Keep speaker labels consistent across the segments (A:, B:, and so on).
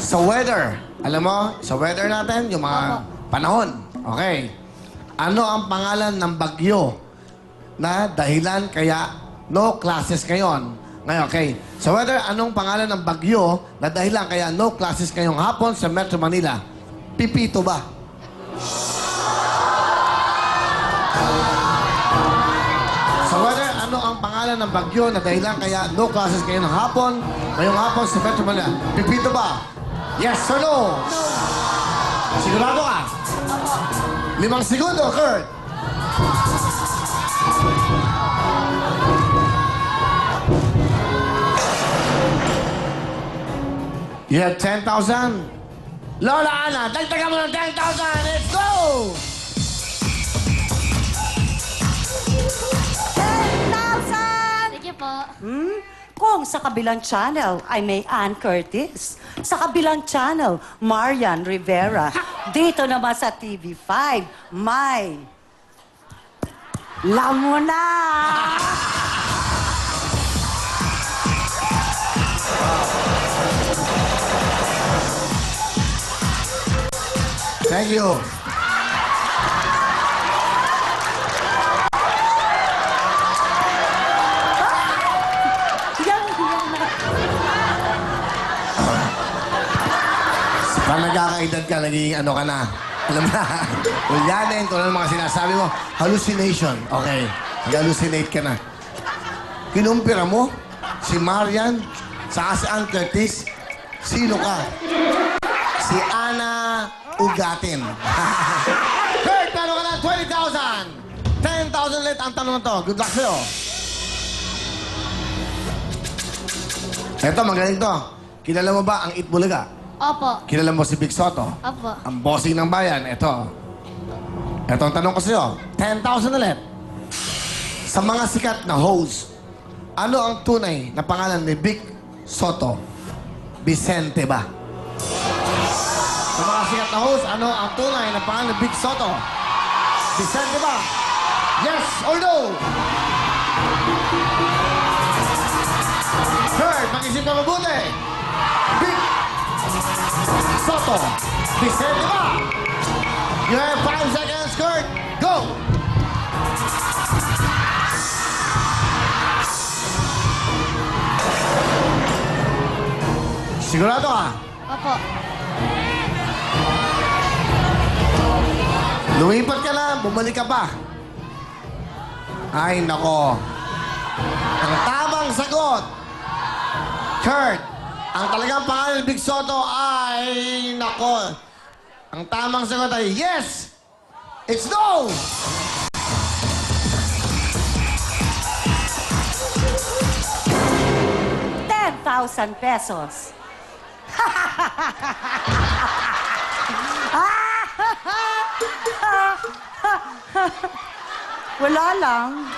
A: Sa weather, alam mo, sa weather natin, yung mga panahon. Okay. Ano ang pangalan ng bagyo na dahilan kaya no classes ngayon? Ngayon, okay. Sa weather, anong pangalan ng bagyo na dahilan kaya no classes ngayong hapon sa Metro Manila? Pipito ba? Sa weather, ano ang pangalan ng bagyo na dahilan kaya no classes ngayong hapon sa Metro Manila? Pipito ba? Yes or no? No. Sigurado ka? Opo. 5 segundo, Kurt. You have 10,000. Lola Ana, dagdagan mo ng 10,000. Let's go!
B: 10,000!
C: Sige po.
B: Kung sa kabilang channel ay may Ann Curtis, sa kabilang channel, Marian Rivera, dito naman sa TV5, may... Lamuna!
A: Thank you. Pag nagkakaedad ka, naging ano ka na. Alam mo na, ulyanin, tulad ng mga sinasabi mo, hallucination. Okay, nag-hallucinate ka na. Kinumpira mo, si Marian, saka si Ann Curtis, sino ka? Si Ana Ugatin. Kurt, tano ka na 20,000! 10,000 ulit ang tanong na to. Good luck sa'yo. Eto, magaling to. Kilala mo ba ang Itbulaga?
C: Opo.
A: Kilala mo si Big Soto?
C: Opo.
A: Ang bossing ng bayan, ito. Ito ang tanong ko sa'yo. 10,000 ulit. Sa mga sikat na host, ano ang tunay na pangalan ni Big Soto? Vicente ba? Sa mga sikat na host, ano ang tunay na pangalan ni Big Soto? Vicente ba? Yes or no? Kurt, mag-isip ka mabuti. Big Soto. Vicente ba? You have 5 seconds, Kurt. Go! Sigurado ka?
C: Opo.
A: Lumipat ka na, bumalik ka pa. Ay, nako. Ang tamang sagot, Kurt, ang talagang pangalan ni Big Soto ay, nako. Ang tamang sagot ay yes! It's no!
B: ₱10,000. Wala lang.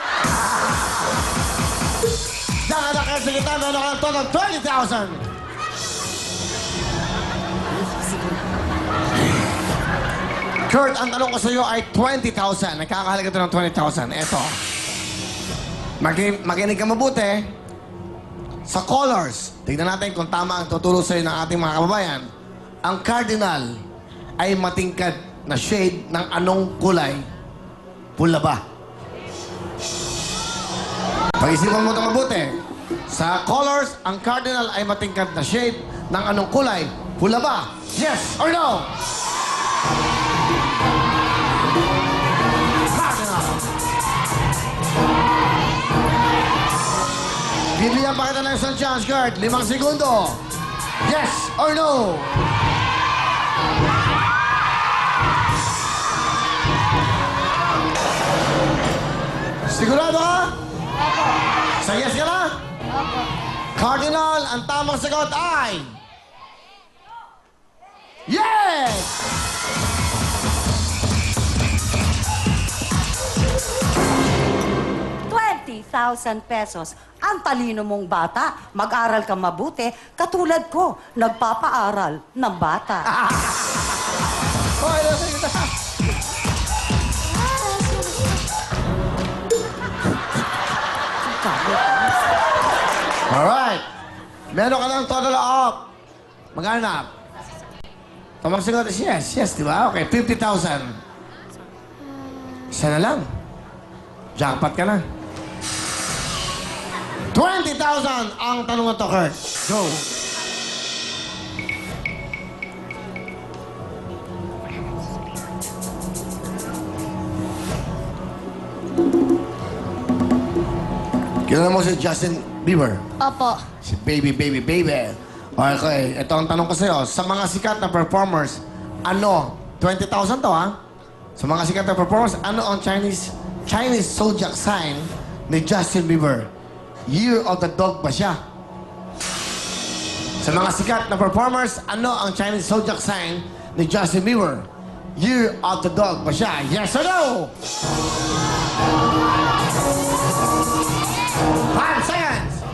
A: Diyan ka na kayo sa gitna, meron ka ng total 20,000! Kurt, ang tanong ko sa iyo ay 20,000. Nagkakahalaga ito ng 20,000. Eto. Makinig ka mabuti. Sa colors, tignan natin kung tama ang tuturo sa iyo ng ating mga kababayan. Ang cardinal ay matingkad na shade ng anong kulay? Pula ba? Pag-isipan mo ito mabuti. Sa colors, ang cardinal ay matingkad na shade ng anong kulay? Pula ba? Yes or no? Cardinal. Bibigyan pa kita ng isang chance, Kurt. 5 segundo. Yes or no? Sigurado ka?
C: Opo.
A: Sa yes ka na?
C: Opo.
A: Cardinal, ang tamang sagot ay... Yes!
B: ₱20,000. Ang talino mong bata, mag-aral ka mabuti, katulad ko, nagpapaaral ng bata.
A: Okay, nasa kita. Alright. Meron ka ng total of... Magkano na? Tamang sagot is yes. Yes, di ba? Okay, 50,000. Isa na lang. Jackpot ka na. 20,000 ang tanong na to, Kurt. Go. Kilala mo si Justin Bieber?
C: Opo.
A: Si Baby, Baby, Baby. Okay, ito ang tanong ko sa'yo. Sa mga sikat na performers, ano? 20,000 to, ha? Sa mga sikat na performers, ano ang Chinese zodiac sign ni Justin Bieber? Year of the Dog ba siya? Sa mga sikat na performers, ano ang Chinese zodiac sign ni Justin Bieber? Year of the Dog ba siya? Yes or no? 5 seconds!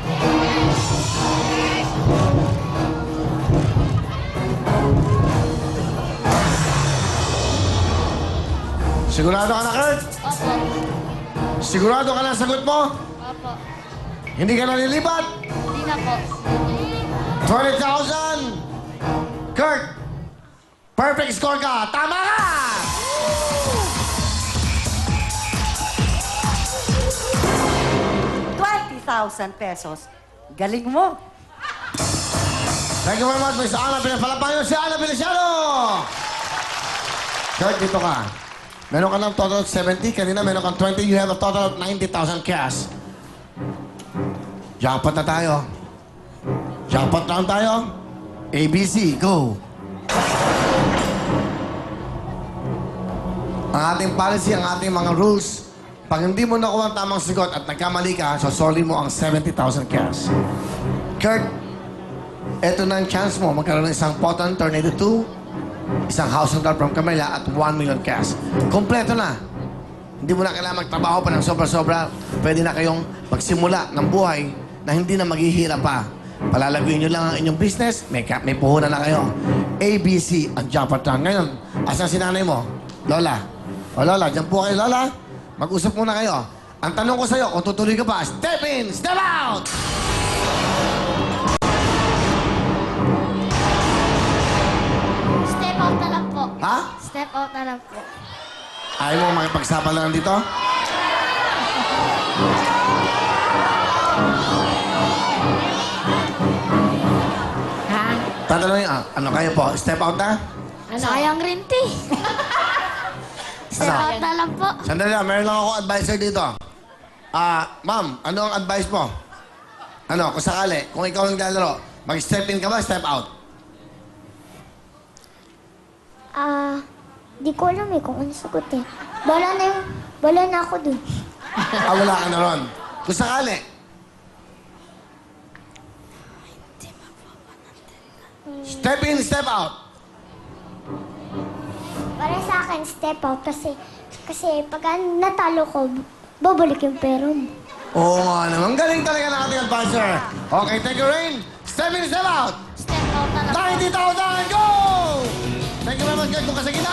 A: Sigurado ka na, Kurt?
C: Opo.
A: Sigurado ka na sa sagot mo?
C: Opo.
A: Hindi ka nalilipat?
C: Hindi na po.
A: 20,000! Kurt! Perfect score ka! Tama ka!
B: ₱20,000. Galing mo.
A: Thank you very much, Miss Ana. Pinapalapan niyo si Ana Feliciano! Kurt, dito ka. Meron ka ng total of 70. Kanina meron kang 20. You have a total of 90,000 cash. Jackpot na tayo. Jackpot round tayo. ABC, go! Ang ating policy, ang ating mga rules, pag hindi mo nakuha ang tamang sigot at nagkamali ka, sosoli mo ang 70,000 cash. Kurt, eto na ang chance mo. Magkaroon ng isang Poton Tornado 2, isang house and car from Camila at 1 million cash. Kompleto na. Hindi mo na kailangan magtrabaho pa ng sobra-sobra. Pwede na kayong magsimula ng buhay na hindi na maghihirap pa. Palalaguin nyo lang ang inyong business, may puhunan na kayo. ABC ang jackpot round. Ngayon, asan si nanay mo? Lola. O Lola, dyan po kayo, Lola. Mag-usap muna kayo. Ang tanong ko sa'yo, kung tutuloy ka pa, step in, step out!
C: Step out na lang po.
A: Ha?
C: Step out na lang po.
A: Ayaw mo makipagsapalaran dito?
C: Ha?
A: Tatanungin, ano kayo po? Step out na?
C: Ano? Sayang rin, ti. Step
A: Ano?
C: out na lang po.
A: Sandali lang, meron lang ako advisor dito. Ma'am, ano ang advice mo? Ano, kung sakali, kung ikaw ang lalaro, mag-step in ka ba, step out?
D: Di ko alam kung ano sagutin. Wala na ako dun.
A: Wala ka na ron. Kung sakali, step in, step out.
D: Para sa akin, step out kasi pag natalo ko, babalik yung pera mo.
A: Oo nga naman. Galing talaga ng ating advisor. Okay, thank you, Rain. Step in, step out.
C: Step out na lang po.
A: 90,000, go! Thank you very much, guys. Kung kasi kita,